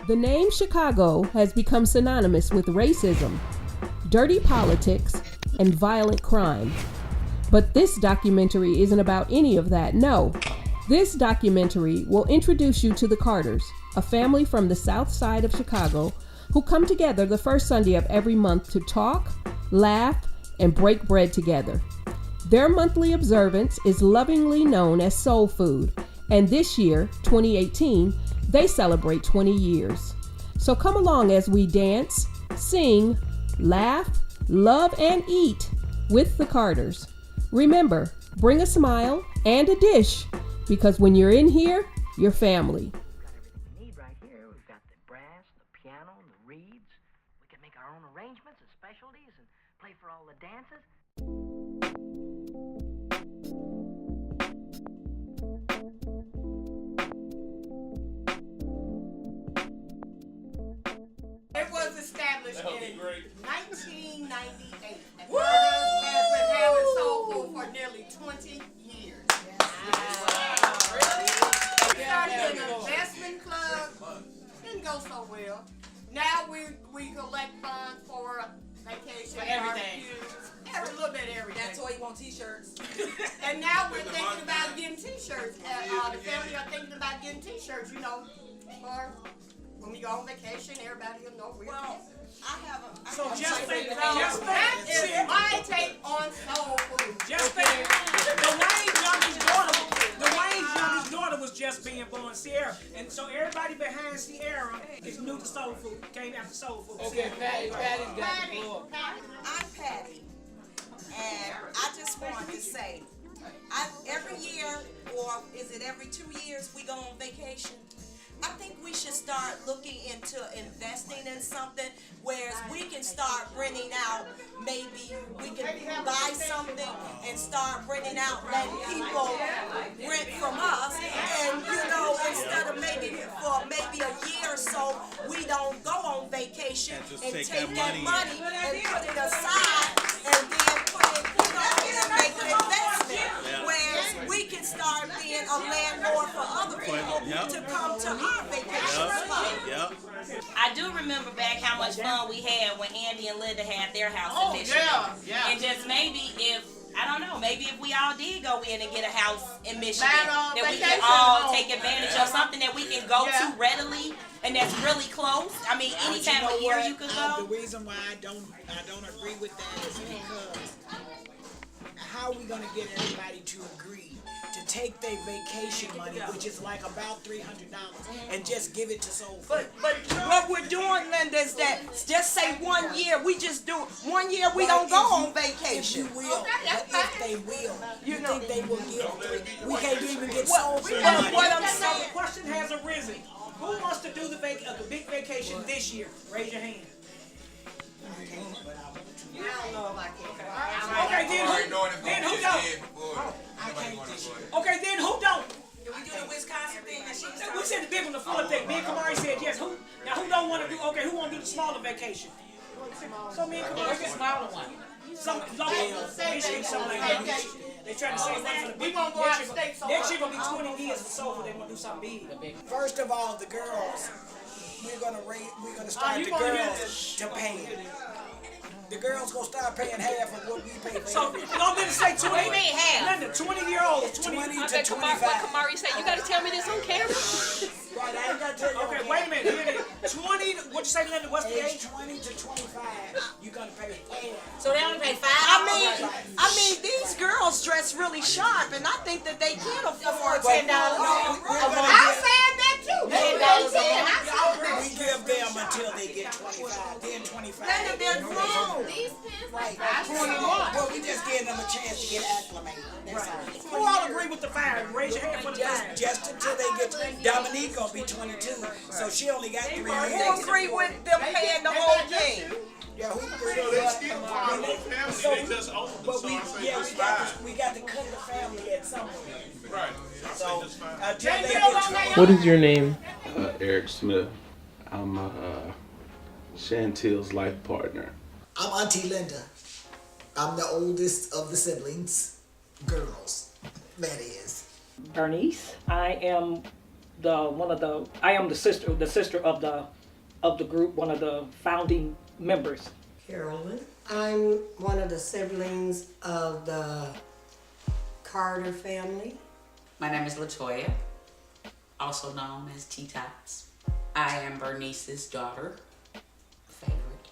The name Chicago has become synonymous with racism, dirty politics, and violent crime. But this documentary isn't about any of that, no. This documentary will introduce you to the Carters, a family from the south side of Chicago who come together the first Sunday of every month to talk, laugh, and break bread together. Their monthly observance is lovingly known as Soul Food, and this year, 2018, they celebrate 20 years. So come along as we dance, sing, laugh, love, and eat with the Carters. Remember, bring a smile and a dish, because when you're in here, you're family. We've got everything we need right here. We've got the brass, the piano, and the reeds. We can make our own arrangements and specialties and play for all the dances. It was established in 1998. And Carter's has been having soul food for nearly 20 years. Really? We started an investment club. Didn't go so well. Now we collect funds for vacation, for everything. Every little bit of everything. That's why you want t-shirts. And now we're thinking about getting t-shirts. The family are thinking about getting t-shirts, you know, for when we go on vacation, everybody will know we're Well, I have a. So just think, that is my take on soul food. Just think, Dwayne's youngest daughter was just being born, Sierra, and so everybody behind Sierra is new to soul food. Came after soul food. Okay, Patty's got the floor. I'm Patty, and I just wanted to say, every year, or is it every 2 years, we go on vacation. I think we should start looking into investing in something where we can start renting out, maybe we can buy something and start renting out, letting people rent from us. And instead of maybe a year or so, we don't go on vacation and take that money and put it aside and then put it, make an investment. Whereas we can start being a landlord for other people to come to our vacation spot. I do remember back how much fun we had when Andy and Linda had their house in Michigan. Yeah. And just maybe if we all did go in and get a house in Michigan, that we can all take advantage of something that we can go to readily and that's really close. I mean, any time of year you could go. The reason why I don't agree with that is because how are we gonna get everybody to agree to take their vacation money, which is like about $300, and just give it to soul food? But what we're doing, Linda, is that just say 1 year. We just do 1 year. We don't go on vacation. If you will, but if they will, you think they will give? We can't even get soul food What money. I'm saying, the question has arisen. Who wants to do the big vacation this year? Raise your hand. I don't know if I can. Okay, then who don't? Okay, then who don't? Did we do the Wisconsin thing? We said the big one, the full thing. Me and Kamari said yes. Who don't want to do? Okay, who want to do the smaller vacation? So me and Kamari said smaller one. Something like that. They trying to save money for the big one. Next year gonna be 20 years or so, but they want to do something big. First of all, the girls, we're gonna start the girls to pay. The girls gonna start paying half of what we pay for. So you don't need to say 20. What do you mean half? Linda, 20-year-olds, 20 to Okay, 25. what Kamari said, you gotta tell me this on camera. Right, I ain't gotta tell you. Okay, wait a minute. Here it is. 20. What you say, Linda? What's the age? 20 to 25. You gonna pay half. So they only pay $5. I mean, these girls dress really sharp, and I think that they can afford $10. I said that too. We give them until they get 25. Then 25. Linda, they're grown. Right. 21. Well, we just giving them a chance to get acclimated. That's all. Who all agree with the 5? Raise your hand for the 5. Just until they get. Dominique gonna be 22, so she only got 3 Who years. agree with them paying the whole thing? Yeah, who agree? But we got to cut the family at some point. Right. So until they get What is your name? Eric Smith. I'm Chantil's life partner. I'm Auntie Linda. I'm the oldest of the siblings, girls. That is. Bernice. I am the sister of the of the group, one of the founding members. Carolyn. I'm one of the siblings of the Carter family. My name is LaToya, also known as T-Tops. I am Bernice's daughter. Favorite.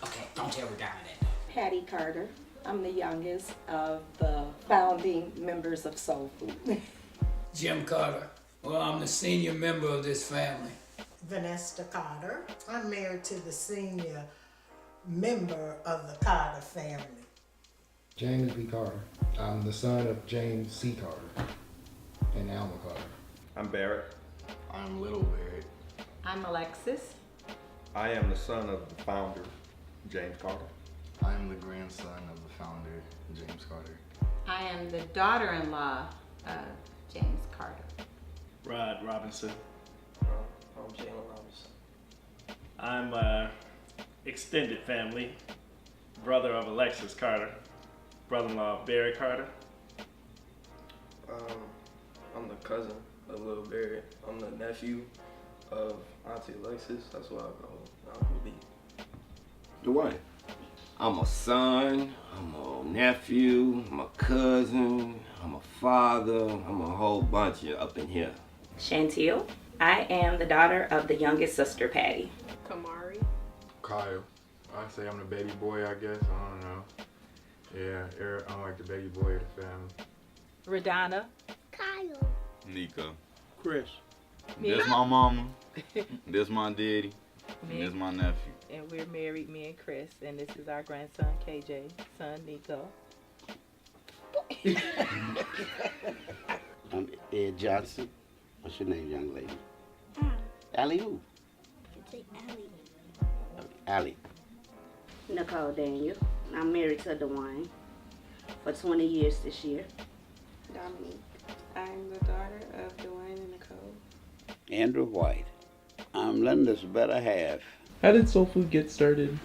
Okay, don't tell her down that. Patty Carter. I'm the youngest of the founding members of Soul Food. Jim Carter. Well, I'm the senior member of this family. Vanessa Carter. I'm married to the senior member of the Carter family. James B. Carter. I'm the son of James C. Carter and Alma Carter. I'm Barrett. I'm Little Barrett. I'm Alexis. I am the son of the founder, James Carter. I am the grandson of the founder, James Carter. I am the daughter-in-law of James Carter. Rod Robinson. I'm Jalen Robinson. I'm extended family, brother of Alexis Carter, brother-in-law of Barry Carter. I'm the cousin of Little Barry. I'm the nephew of Auntie Alexis. That's what I call Uncle B. Dwight. I'm a son, I'm a nephew, I'm a cousin, I'm a father, I'm a whole bunch up in here. Chantil. I am the daughter of the youngest sister, Patty. Kamari. Kyle. I say I'm the baby boy, I guess. I don't know. Yeah, Eric, I'm like the baby boy of the family. Radonna. Kyle. Nico. Chris. Me. This my mama. This my daddy. And this my nephew. And we're married, me and Chris. And this is our grandson, KJ. Son, Nico. I'm Ed Johnson. What's your name, young lady? Allie who? Say Allie. Allie. Nicole Daniel. I'm married to Dwayne for 20 years this year. Dominique. I'm the daughter of Dwayne and Nicole. Andrew White. I'm Linda's better half. How did Soul Food get started?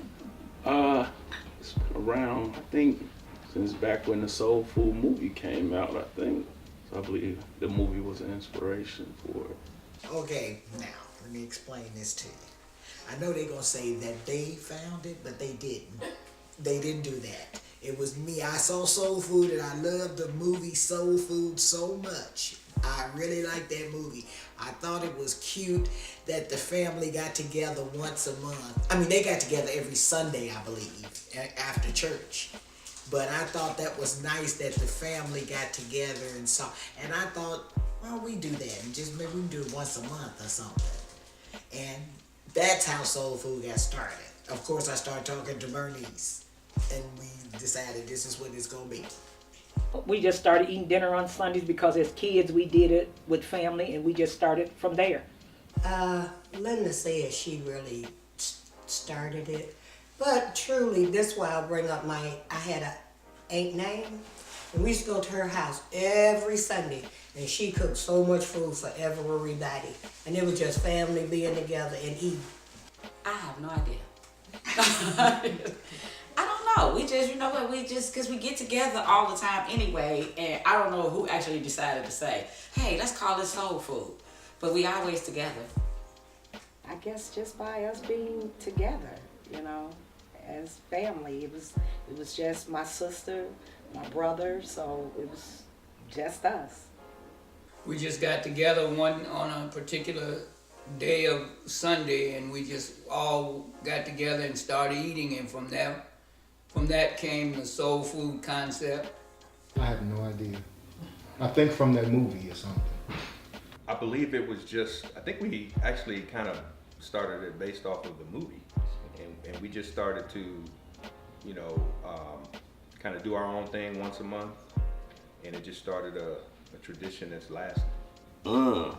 It's been around, I think, since back when the Soul Food movie came out, I think. So I believe the movie was an inspiration for it. Okay, now, let me explain this to you. I know they're going to say that they found it, but they didn't. They didn't do that. It was me. I saw Soul Food and I loved the movie Soul Food so much. I really liked that movie. I thought it was cute that the family got together once a month. I mean, they got together every Sunday, I believe, after church. But I thought that was nice that the family got together and saw. And I thought, well, we do that. And just maybe we can do it once a month or something. And that's how Soul Food got started. Of course, I started talking to Bernice. And we decided this is what it's going to be. We just started eating dinner on Sundays because as kids we did it with family and we just started from there. Linda said she really started it. But truly, this is why I bring up I had a aunt name. And we used to go to her house every Sunday. And she cooked so much food for everybody. And it was just family being together and eating. I have no idea. I don't know. We just, you know what, because we get together all the time anyway, and I don't know who actually decided to say, hey, let's call this Soul Food. But we always together. I guess just by us being together, you know, as family. It was just my sister, my brother, so it was just us. We just got together on a particular day of Sunday, and we just all got together and started eating, and from that came the Soul Food concept. I have no idea. I think from that movie or something. I believe it was I think we actually kind of started it based off of the movie. And we just started to, you know, kind of do our own thing once a month. And it just started a tradition that's lasted. I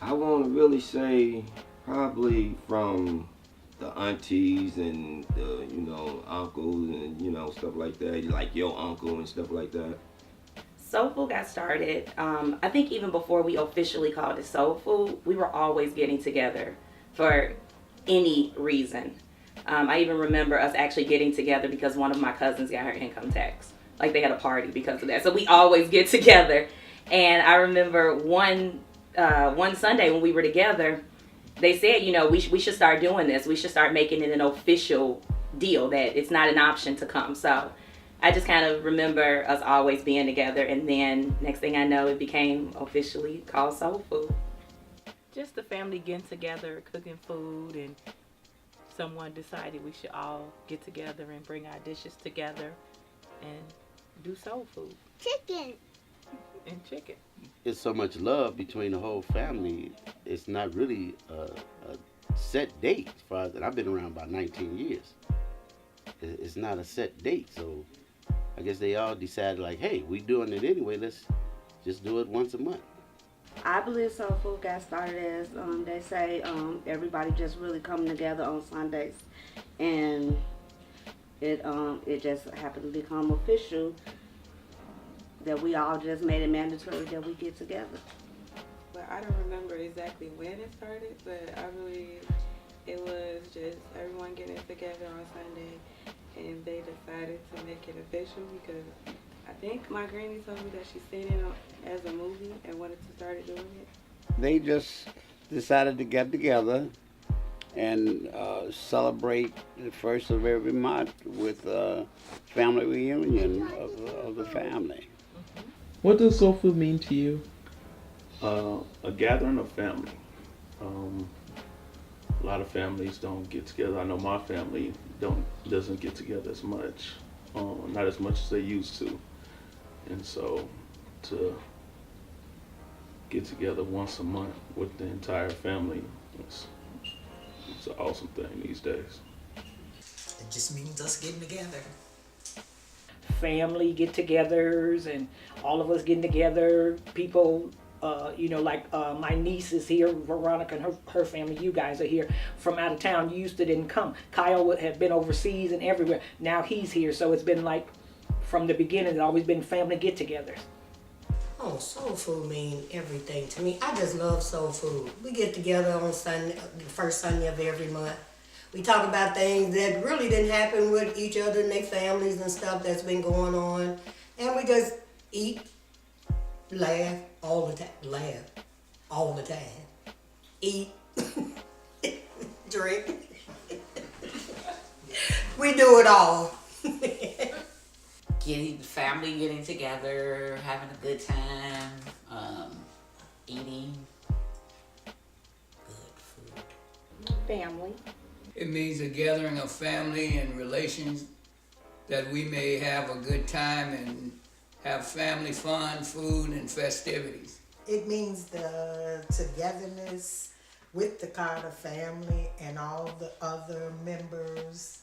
want to really say probably from the aunties and the, you know, uncles and, you know, stuff like that, like your uncle and stuff like that. Soul Food got started, I think even before we officially called it Soul Food, we were always getting together for any reason. I even remember us actually getting together because one of my cousins got her income tax. Like they had a party because of that. So we always get together. And I remember one one Sunday when we were together, they said, you know, we should start doing this. We should start making it an official deal that it's not an option to come. So I just kind of remember us always being together, and then next thing I know, it became officially called Soul Food. Just the family getting together, cooking food, and someone decided we should all get together and bring our dishes together and do soul food. Chicken. And chicken. It's so much love between the whole family. It's not really a set date as far as that. I've been around about 19 years. It's not a set date, so I guess they all decided like, hey, we doing it anyway, let's just do it once a month. I believe soul food got started as they say everybody just really coming together on Sundays, and it just happened to become official that we all just made it mandatory that we get together. But I don't remember exactly when it started, but I believe it was just everyone getting together on Sunday, and they decided to make it official because I think my granny told me that she seen it as a movie and wanted to start doing it. They just decided to get together and celebrate the first of every month with a family reunion of the family. What does soul food mean to you? A gathering of family. A lot of families don't get together. I know my family doesn't get together as much, not as much as they used to. And so to get together once a month with the entire family, it's an awesome thing these days. It just means us getting together. Family get-togethers and all of us getting together. People, you know, like my niece is here, Veronica and her family. You guys are here from out of town. You used to didn't come. Kyle had been overseas and everywhere. Now he's here, so it's been like from the beginning. It's always been family get-togethers. Oh, soul food mean everything to me. I just love soul food. We get together on Sunday, the first Sunday of every month. We talk about things that really didn't happen with each other and their families and stuff that's been going on. And we just eat, laugh all the time. Laugh all the time. Eat, drink. We do it all. Family getting together, having a good time, eating good food. Family. It means a gathering of family and relations that we may have a good time and have family fun, food, and festivities. It means the togetherness with the Carter family and all the other members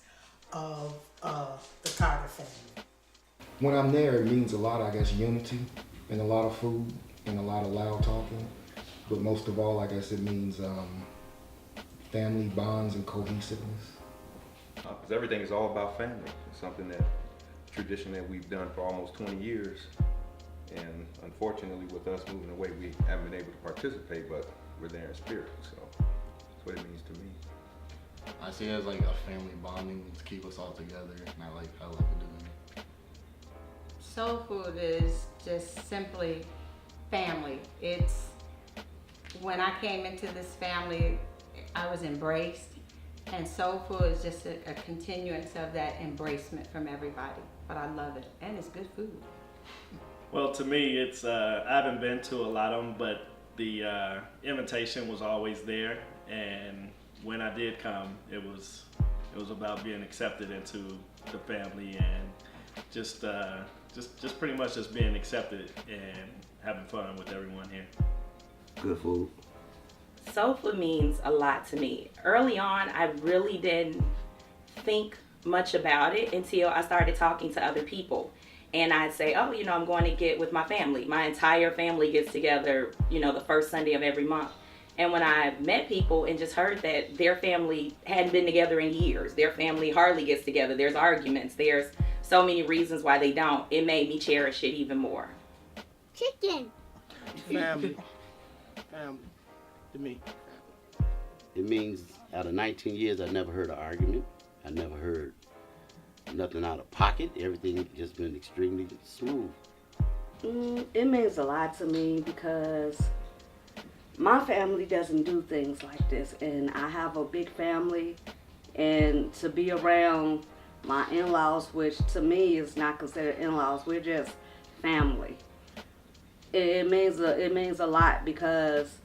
of the Carter family. When I'm there, it means a lot, I guess, unity and a lot of food and a lot of loud talking. But most of all, I guess it means family bonds and cohesiveness. Because everything is all about family. It's something that, tradition that we've done for almost 20 years. And unfortunately, with us moving away, we haven't been able to participate, but we're there in spirit. So that's what it means to me. I see it as like a family bonding to keep us all together, and I like we're doing it. Soul food is just simply family. It's when I came into this family, I was embraced, and soul food is just a continuance of that embracement from everybody. But I love it, and it's good food. Well, to me, it's I haven't been to a lot of them, but the invitation was always there, and when I did come, it was about being accepted into the family and just pretty much just being accepted and having fun with everyone here. Good food. Soul food means a lot to me. Early on, I really didn't think much about it until I started talking to other people. And I'd say, oh, you know, I'm going to get with my family. My entire family gets together, you know, the first Sunday of every month. And when I met people and just heard that their family hadn't been together in years, their family hardly gets together, there's arguments, there's so many reasons why they don't, it made me cherish it even more. Chicken. Family. Family. To me. It means out of 19 years, I never heard an argument. I never heard nothing out of pocket. Everything just been extremely smooth. It means a lot to me because My family doesn't do things like this, and I have a big family, and to be around my in-laws, which to me is not considered in-laws, we're just family. It means a lot because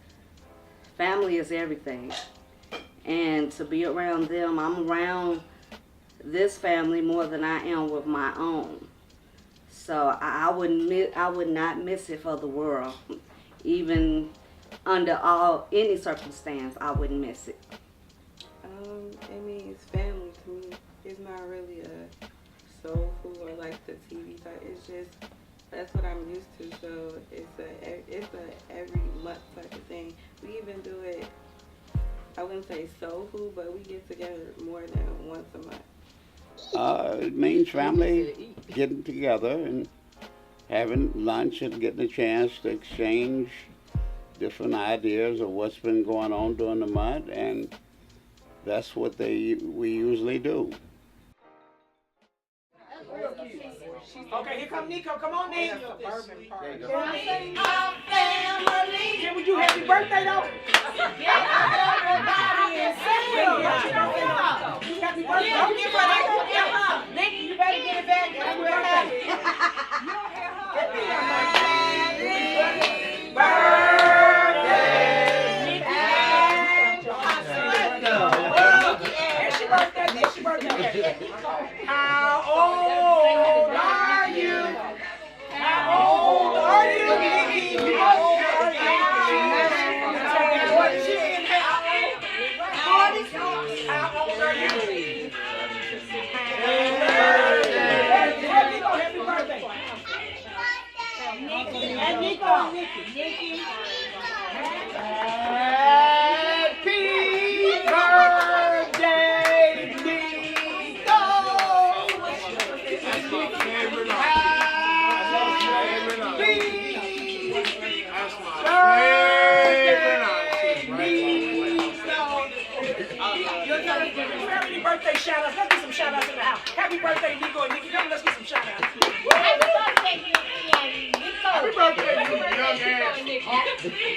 family is everything, and to be around them, I'm around this family more than I am with my own. So I would not miss it for the world, even under any circumstance, I wouldn't miss it. It means family to me. It's not really a soul food or like the TV type. It's just that's what I'm used to. So it's a every month type of thing. We even do it. I wouldn't say soul food, but we get together more than once a month. It means family getting together and having lunch and getting a chance to exchange different ideas of what's been going on during the month, and that's what we usually do. Okay, here come Nico. Come on, Nico. Family. Can we do happy birthday though? Everybody is Happy birthday. Don't give her that. Nick, you better get it back. Happy birthday. It's your birthday. How old are you? How old are you, Nikki? How old are you? How old are you? Happy birthday. And Nico. Nikki. Happy birthday, Nico. Happy birthday shout outs. Let's get some shout outs in the house. Happy birthday, Nico and Nikki. Come on, let's get some shout outs. Happy birthday, Nico. Happy birthday, young ass.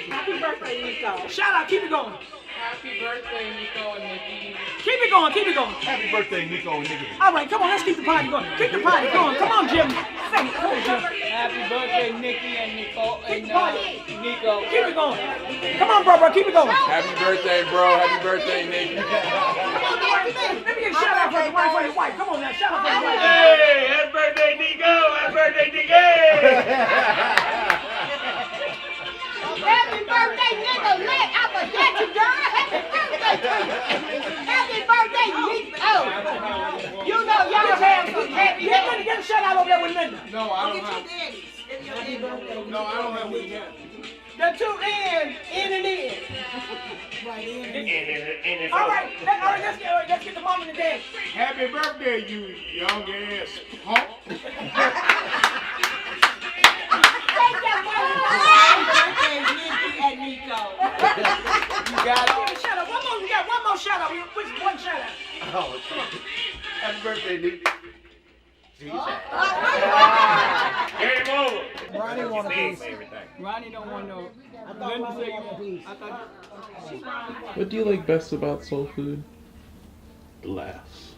Happy birthday, Nico. Shout out, keep it going. Happy birthday, Nico and Nikki. Keep it going, keep it going. Happy birthday, Nico and Nikki. All right, come on, let's keep the party going. Keep the party going. Come on, Jim. Sing it. Come on, Jim. Happy birthday, Nikki and Nico. Keep the party. Nico. Keep it going. Come on, bro, keep it going. Happy birthday, bro. Happy birthday, Nikki. Come on, Dwight. Let me get a shout out for the wife for your wife. Come on now, shout out for the wife. Hey, happy birthday, Nico. Happy birthday, Nikki. Happy birthday, nigga. Let I forget you, girl. Happy birthday to you. Happy birthday, Nico. You know y'all have some happy days. Get a shout out over there with Linda. No, I don't have. No, I don't have one yet. The two in and in. Right in. All right, let's get the mom and the dad. Happy birthday, you young ass punk. And Nico. You got it. Shout out. We got one more shout out. Which one shout out? Oh, happy birthday, Nikki. Game over. Ronnie want a piece. Ronnie don't want no. Linda said you want. I thought. What do you like best about soul food? The laughs.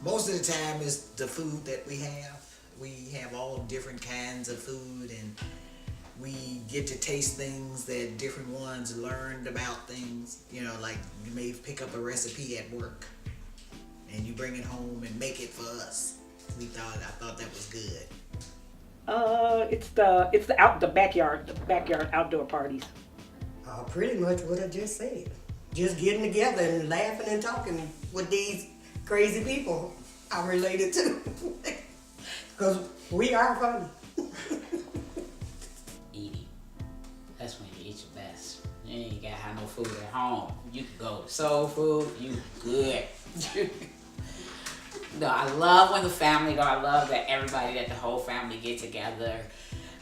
Most of the time is the food that we have. We have all different kinds of food, and we get to taste things that different ones learned about things. You know, like you may pick up a recipe at work and you bring it home and make it for us. I thought that was good. It's the backyard outdoor parties. Pretty much what I just said. Just getting together and laughing and talking with these crazy people I'm related to. Because we are funny. Eating. That's when you eat your best. You ain't gotta have no food at home. You can go to soul food, you good. No, I love when the family go. I love that the whole family get together.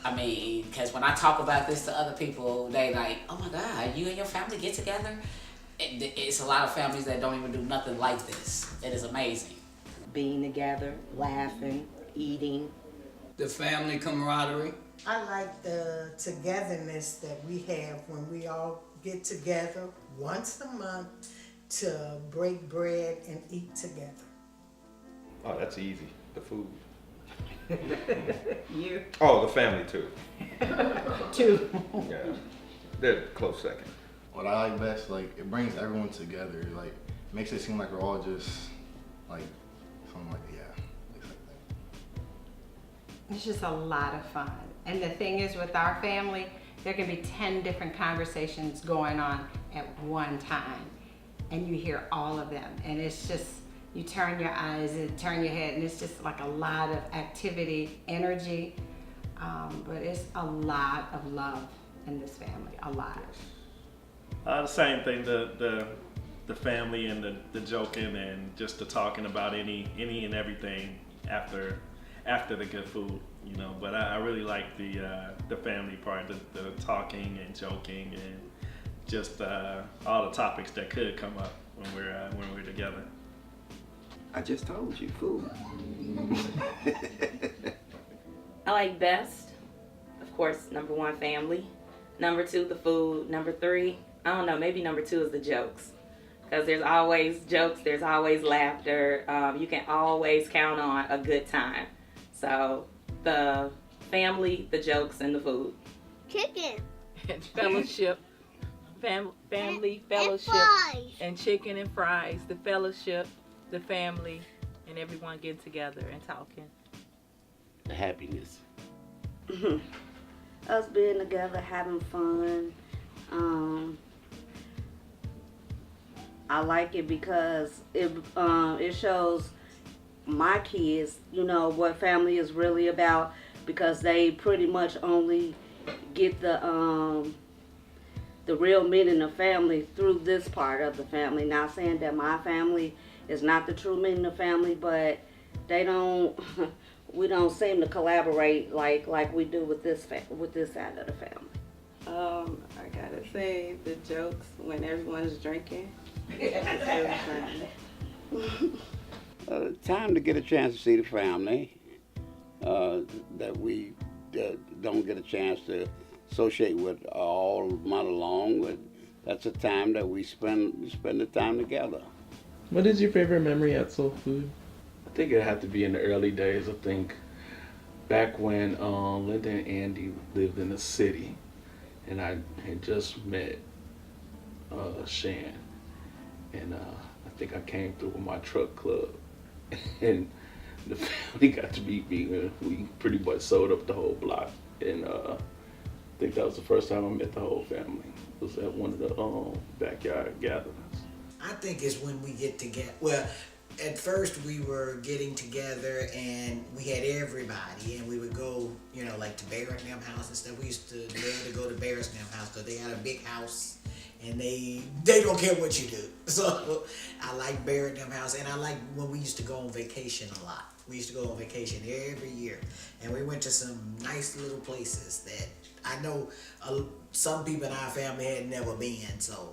I mean, because when I talk about this to other people, they like, oh my God, you and your family get together? It's a lot of families that don't even do nothing like this. It is amazing. Being together, laughing, eating. The family camaraderie. I like the togetherness that we have when we all get together once a month to break bread and eat together. Oh, that's easy. The food. You? Oh, the family too. Two. Yeah, they're close second. What I like best, like, it brings everyone together. Like, makes it seem like we're all just, like, something like, yeah. It's just a lot of fun. And the thing is, with our family, there can be 10 different conversations going on at one time. And you hear all of them. And it's just, you turn your eyes and turn your head, and it's just like a lot of activity, energy. But it's a lot of love in this family, a lot. The same thing, the family and the joking and just the talking about any and everything after the good food, you know. But I really like the family part, the talking and joking and just all the topics that could come up when we're together. I just told you, food. I like best, of course, number 1, family. Number 2, the food. Number 3, I don't know, maybe number 2 is the jokes. Because there's always jokes, there's always laughter. You can always count on a good time. So the family, the jokes, and the food. Chicken. And fellowship. Family, fellowship. And chicken and fries. The fellowship, the family, and everyone getting together and talking. The happiness. Us being together, having fun. I like it because it shows my kids, you know, what family is really about, because they pretty much only get the real meaning of family through this part of the family. Not saying that my family is not the true meaning of family, but we don't seem to collaborate like we do with this side of the family. I gotta say the jokes when everyone's drinking. It's really fun. Time to get a chance to see the family that we don't get a chance to associate with all month long. But that's a time that we spend the time together. What is your favorite memory at Soul Food? I think it had to be in the early days. I think back when Linda and Andy lived in the city, and I had just met Shan, and I think I came through with my truck club, and the family got to meet me, and we pretty much sold up the whole block, and I think that was the first time I met the whole family. It was at one of the backyard gatherings. I think it's when we get together. Well, at first we were getting together and we had everybody, and we would go, you know, like to Barrett and them house and stuff. We used to love to go to Barrett's and them house because they had a big house and they don't care what you do. So I like Barrett and them house, and I like when we used to go on vacation a lot. We used to go on vacation every year, and we went to some nice little places that I know some people in our family had never been. So,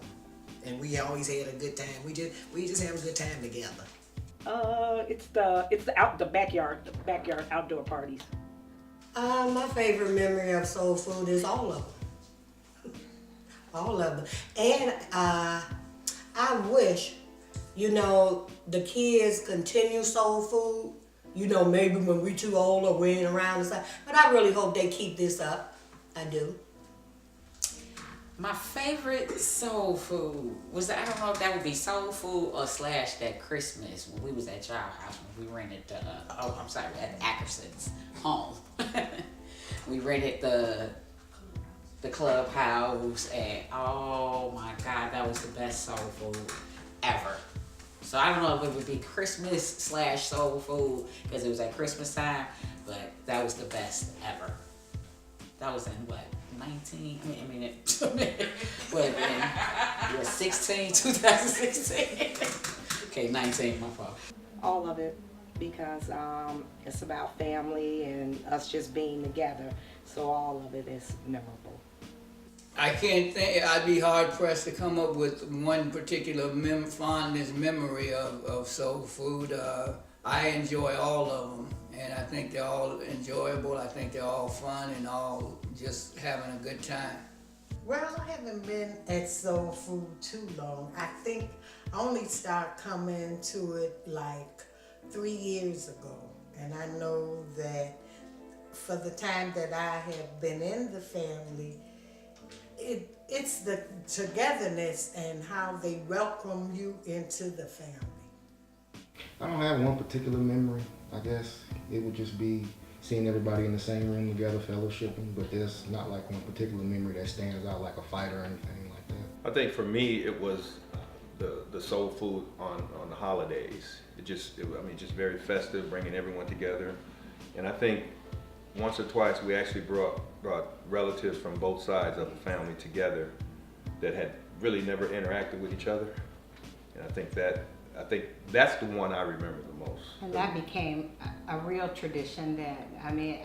and we always had a good time. We just have a good time together. It's the backyard outdoor parties. My favorite memory of soul food is all of them. All of them. And I wish, you know, the kids continue soul food. You know, maybe when we too old or we ain't around and stuff. But I really hope they keep this up. I do. My favorite soul food was, I don't know if that would be soul food or / that Christmas when we was at y'all house, when we rented at Ackerson's home. We rented the clubhouse, and oh my God, that was the best soul food ever. So I don't know if it would be Christmas / soul food because it was at Christmas time, but that was the best ever. That was in what? 2016. Okay, 19, my fault. All of it, because it's about family and us just being together. So all of it is memorable. I can't think, I'd be hard pressed to come up with one particular fondest memory of soul food. I enjoy all of them, and I think they're all enjoyable. I think they're all fun and all just having a good time. Well, I haven't been at soul food too long. I think I only started coming to it like 3 years ago. And I know that for the time that I have been in the family, it's the togetherness and how they welcome you into the family. I don't have one particular memory, I guess. It would just be seeing everybody in the same room together, fellowshipping, but there's not like one particular memory that stands out like a fight or anything like that. I think for me, it was the soul food on the holidays. Just very festive, bringing everyone together. And I think once or twice we actually brought relatives from both sides of the family together that had really never interacted with each other. And I think that's the one I remember the most. And that became a real tradition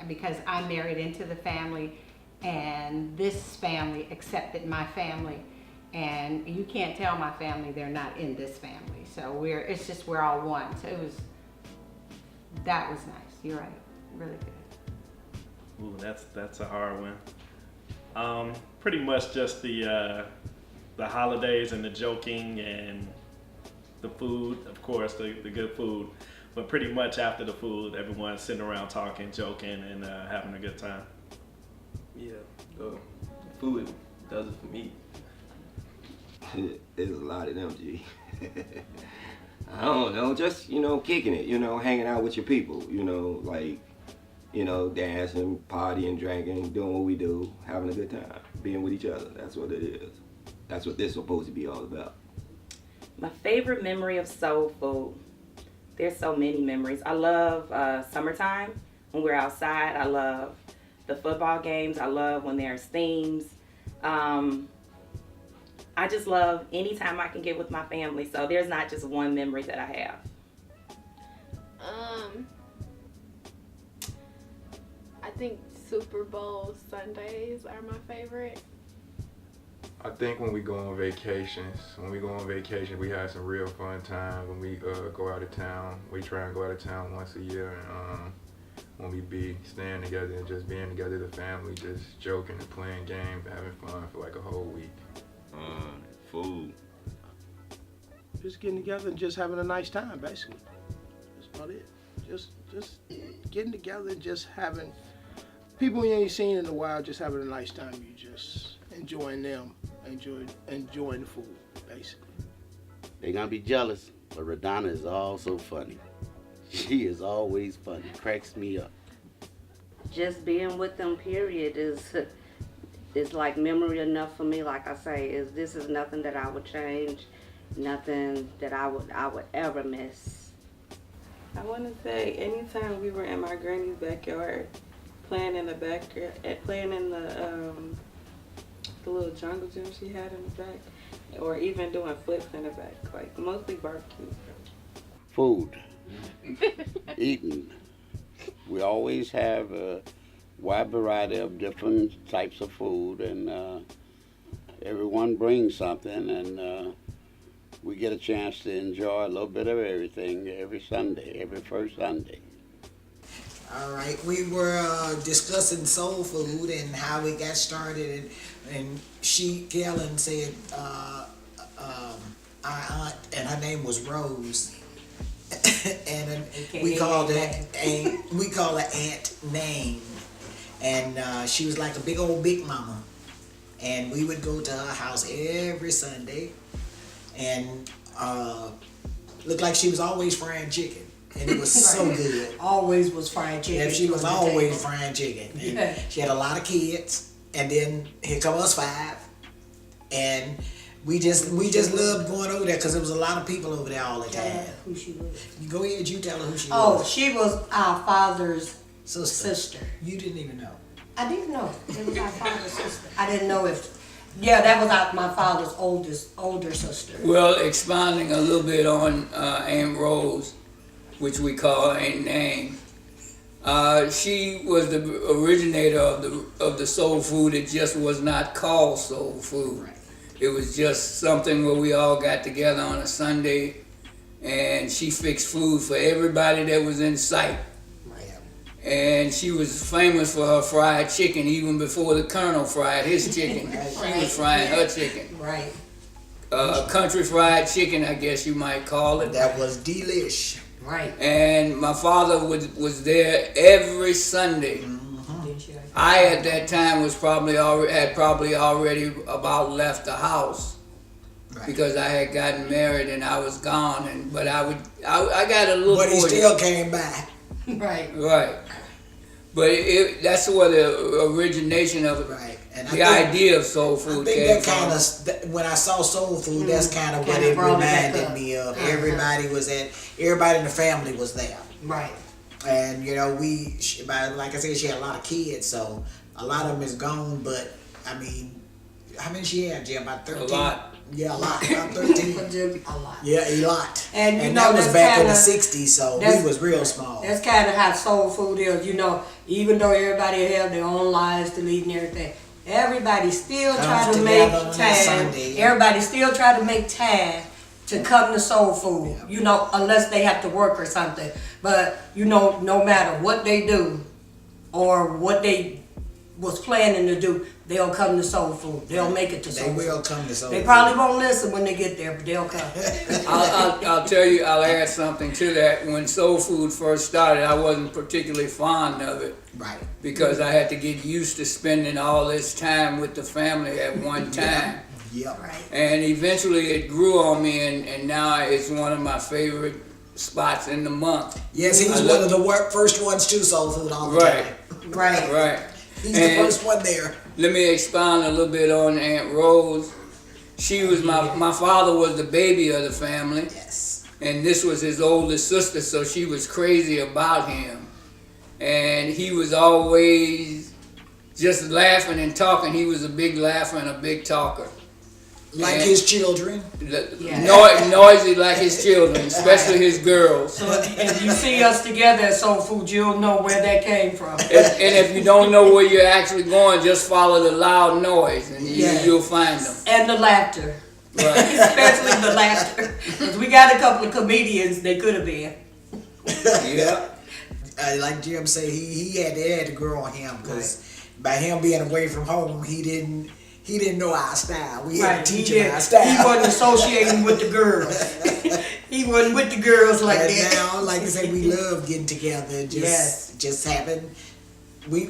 because I married into the family, and this family accepted my family. And you can't tell my family they're not in this family. So we're all one. So that was nice. You're right. Really good. Ooh, that's a hard one. Pretty much just the holidays and the joking and the food, of course, the good food. But pretty much after the food, everyone's sitting around talking, joking, and having a good time. Yeah, food does it for me. There's a lot of them, G. I don't know, just, kicking it, hanging out with your people, dancing, partying, drinking, doing what we do, having a good time, being with each other. That's what it is. That's what this is supposed to be all about. My favorite memory of soul food. There's so many memories. I love summertime when we're outside. I love the football games. I love when there's themes. I just love any time I can get with my family. So there's not just one memory that I have. I think Super Bowl Sundays are my favorite. I think when we go on vacations, we have some real fun times. When we go out of town, we try and go out of town once a year. And when we be staying together and just being together, the family, just joking and playing games, having fun for like a whole week. Food. Just getting together and just having a nice time, basically. That's about it. Just getting together and just having people you ain't seen in a while, just having a nice time. You just enjoying them, enjoying the food, basically. They're gonna be jealous, but Radonna is also funny. She is always funny, cracks me up. Just being with them, period, is like memory enough for me. Like I say, this is nothing that I would change, nothing that I would ever miss. I want to say anytime we were in my granny's backyard, playing in the little jungle gym she had in the back, or even doing flips in the back, like mostly barbecue. Food. Eating. We always have a wide variety of different types of food, and everyone brings something, and we get a chance to enjoy a little bit of everything every Sunday, every first Sunday. All right, we were discussing soul food and how it got started, and Kellen said our aunt, and her name was Rose, and we called her Aunt Name, and she was like a big old big mama, and we would go to her house every Sunday, and looked like she was always frying chicken. And it was so good. Always was frying chicken. Yeah, she was always frying chicken. And she had a lot of kids, and then here come us 5, and we just loved going over there because there was a lot of people over there all the time. Who she was? You go ahead, you tell her who she was. Oh, she was our father's sister. You didn't even know. I didn't know. It was our father's sister. I didn't know if. Yeah, that was my father's older sister. Well, expounding a little bit on Aunt Rose, which we call Aunt Name. She was the originator of the soul food. It just was not called soul food. Right. It was just something where we all got together on a Sunday and she fixed food for everybody that was in sight. And she was famous for her fried chicken even before the Colonel fried his chicken. She was frying her chicken. Right. Country fried chicken, I guess you might call it. That was delish. Right. And my father was there every Sunday. I at that time had probably already about left the house because I had gotten married and I was gone. But I got a little. But he still came back. Right. Right. But that's where the origination of it, and the idea of soul food came from. I think that when I saw soul food, that's kind of what it reminded me of. Everybody in the family was there. Right. And you know, like I said, she had a lot of kids, so a lot of them is gone. But I mean, how many she had, Jim? About 13. A lot. Yeah, a lot. About 13. A lot. Yeah, a lot. And you know, that was back in the kinda, 60s, so we was real small. That's kind of how soul food is. You know, even though everybody have their own lives to lead and everything, everybody still try to make time. Everybody still try to make time to come to soul food. You know, unless they have to work or something. But you know, no matter what they do or what they was planning to do, they'll come to soul food. They'll make it to soul food. They will come to soul food. They probably won't listen when they get there, but they'll come. I'll tell you, I'll add something to that. When soul food first started, I wasn't particularly fond of it. Right. Because I had to get used to spending all this time with the family at one time. Yeah. Right. And eventually it grew on me, and now it's one of my favorite spots in the month. Yes, he was one of the first ones to soul food all the time. Right. Right. He's the first one there. Let me expound a little bit on Aunt Rose. She was my father was the baby of the family. Yes. And this was his oldest sister, so she was crazy about him. And he was always just laughing and talking. He was a big laugher and a big talker. Like his children. Noisy like his children, especially his girls. So if you see us together at Soul Food, you'll know where that came from. And if you don't know where you're actually going, just follow the loud noise and you'll find them. And the laughter. Right. Especially the laughter. Because we got a couple of comedians they could have been. Yeah. Like Jim said, he had to grow on him because by him being away from home, he didn't know our style. We had to teach him our style. He wasn't associating with the girls. He wasn't with the girls like and that. Now, like I said, we love getting together. Just having.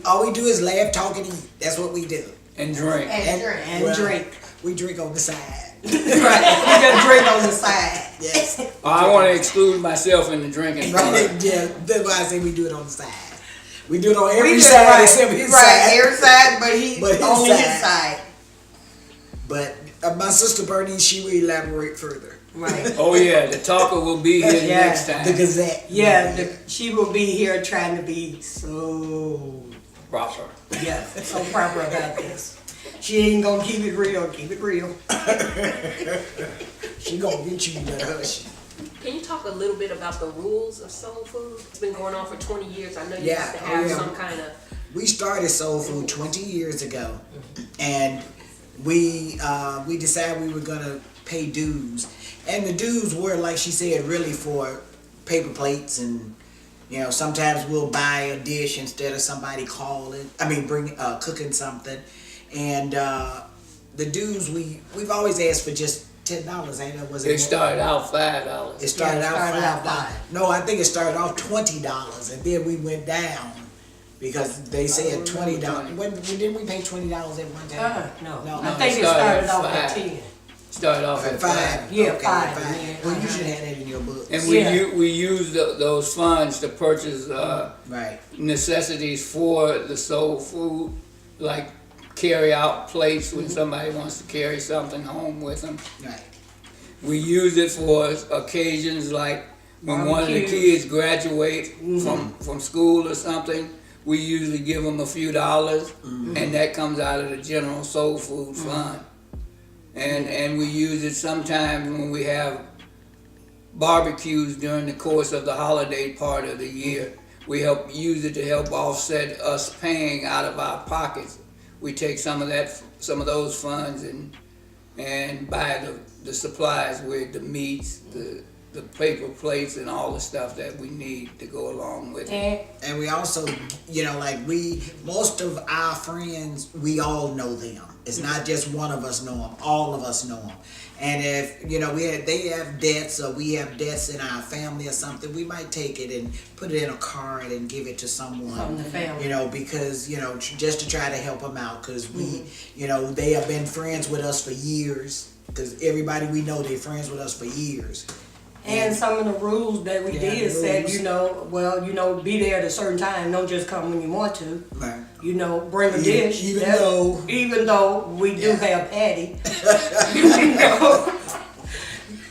All we do is laugh, talk, and eat. That's what we do. And drink. And drink. We drink on the side. Right. We just drink on the side. Yes. I want to exclude myself in the drinking. Right. Yeah. That's why I say we do it on the side. We do it on every side except his side. Right, every side, but only his side. But my sister Bernice, she will elaborate further. Right. Oh yeah, the talker will be here next time. The Gazette. Yeah, she will be here trying to be so proper. Yeah, so proper about this. She ain't gonna keep it real. Keep it real. She gonna get you, but hush. Can you talk a little bit about the rules of soul food? It's been going on for 20 years. I know you used to have some kind of. We started soul food 20 years ago, and we decided we were gonna pay dues, and the dues were, like she said, really for paper plates, and sometimes we'll buy a dish instead of somebody cooking something, and the dues we've always asked for just $10. Ain't it? It started out $5. It started out $5. No, I think it started off $20, and then we went down. Because they said $20. When didn't we pay $20 at one time? No. I think it started off at 10. Started off at 5. Yeah, okay, 5. Well, you should have that in your books. And we used those funds to purchase necessities for the soul food, like carry out plates when somebody wants to carry something home with them. Right. We used it for occasions like when one of the kids graduate from school or something. We usually give them a few dollars, and that comes out of the general soul food fund. And we use it sometimes when we have barbecues during the course of the holiday part of the year. We use it to help offset us paying out of our pockets. We take some of those funds and buy the supplies with the meats, the the paper plates and all the stuff that we need to go along with it. And we also, like most of our friends, we all know them. It's not just one of us know them. All of us know them. And if, they have debts or we have debts in our family or something, we might take it and put it in a card and give it to someone. From the family. Because, just to try to help them out. Because we, they have been friends with us for years. Because everybody we know, they're friends with us for years. And some of the rules that we did said, be there at a certain time. Don't just come when you want to. Right. Bring a dish. Even though we do have Patty.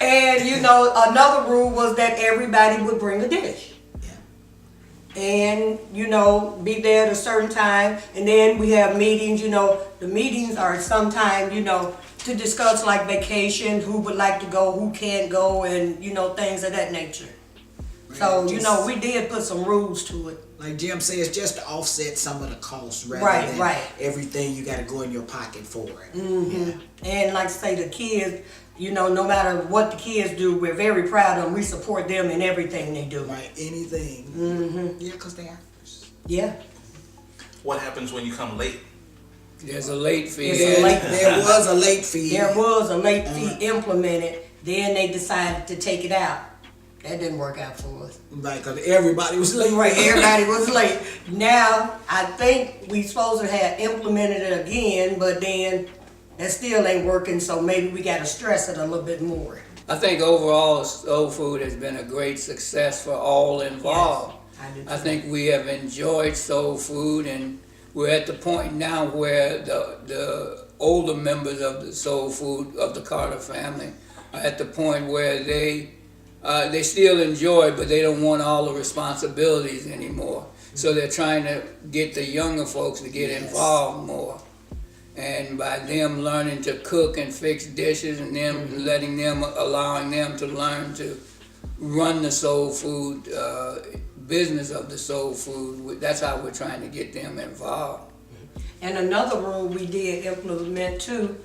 And, another rule was that everybody would bring a dish. And, be there at a certain time. And then we have meetings, the meetings are sometime, to discuss like vacation, who would like to go, who can't go, and, things of that nature. So, we did put some rules to it. Like Jim says, just to offset some of the costs rather than everything you got to go in your pocket for it. Mm-hmm. Yeah. And like I say, the kids, no matter what the kids do, we're very proud of them. We support them in everything they do. Right, anything. Mm-hmm. Yeah, because they're actors. Yeah. What happens when you come late? There's a late fee. There was a late fee. There was a late fee implemented. Then they decided to take it out. That didn't work out for us. Right, because everybody was late. Right, everybody was late. Now, I think we supposed to have implemented it again, but then that still ain't working, so maybe we got to stress it a little bit more. I think overall, soul food has been a great success for all involved. Yes, I think we have enjoyed soul food, and we're at the point now where the older members of the soul food of the Carter family are at the point where they still enjoy it, but they don't want all the responsibilities anymore. So they're trying to get the younger folks to get involved more. And by them learning to cook and fix dishes and them allowing them to learn to run the soul food business of the soul food, that's how we're trying to get them involved. And another rule we did implement too,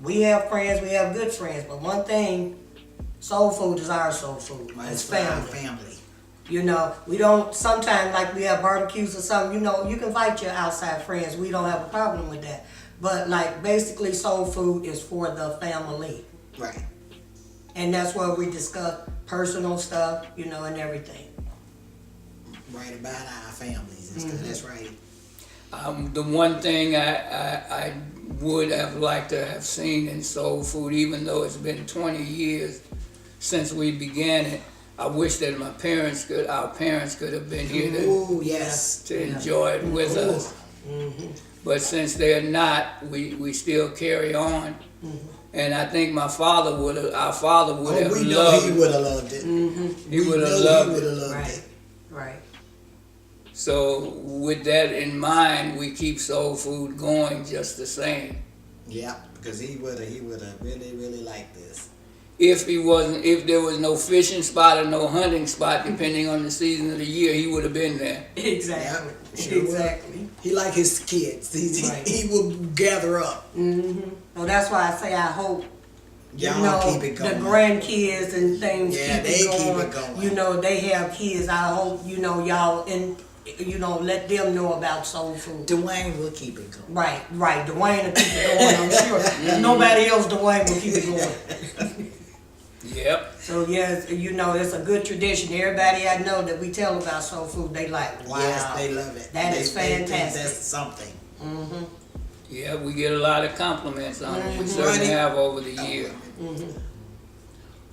we have friends, we have good friends, but one thing, soul food is our soul food. It's family. We don't, sometimes like we have barbecues or something, you can invite your outside friends. We don't have a problem with that. But like basically soul food is for the family. Right. And that's where we discuss personal stuff, and everything. Right, about our families and stuff, that's right. The one thing I would have liked to have seen in soul food, even though it's been 20 years since we began it, I wish that our parents could have been here to enjoy it with us. Mm-hmm. But since they're not, we still carry on. Mm-hmm. And I think our father would have loved it. He would have loved it. Mm-hmm. He would have loved it. Right. So with that in mind, we keep soul food going just the same. Yeah, because he would have really liked this. If there was no fishing spot or no hunting spot, depending on the season of the year, he would have been there. Exactly. Yeah, sure exactly. Would. He like his kids. He would gather up. Mm-hmm. Well, that's why I say I hope y'all keep it going. The grandkids and things keep it going. They have kids. I hope y'all and let them know about soul food. Dwayne will keep it going. Right. Dwayne will keep it going. I'm sure. Nobody else, Dwayne will keep it going. Yep. So yes, it's a good tradition. Everybody I know that we tell about soul food, they like. Wow. Yes, they love it. That is fantastic. They think that's something. Mm-hmm. Yeah, we get a lot of compliments on it. We certainly have over the year. Mm-hmm.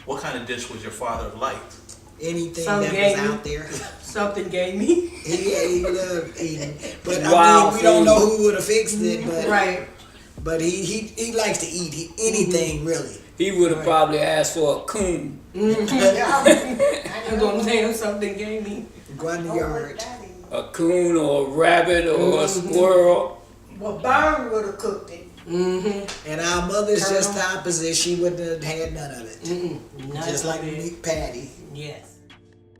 What kind of dish would your father have liked? Anything that was out there. Something gave me. He loved eating. But we don't know who would have fixed it. But, right. But he likes to eat anything really. He would have probably asked for a coon. I'm gonna tell him something gave me. Go in the yard. A coon or a rabbit or a squirrel. Well, Byron would have cooked it. Mm-hmm. And our mother's just the opposite. She wouldn't have had none of it. Mm-mm. Just like Patty. Yes.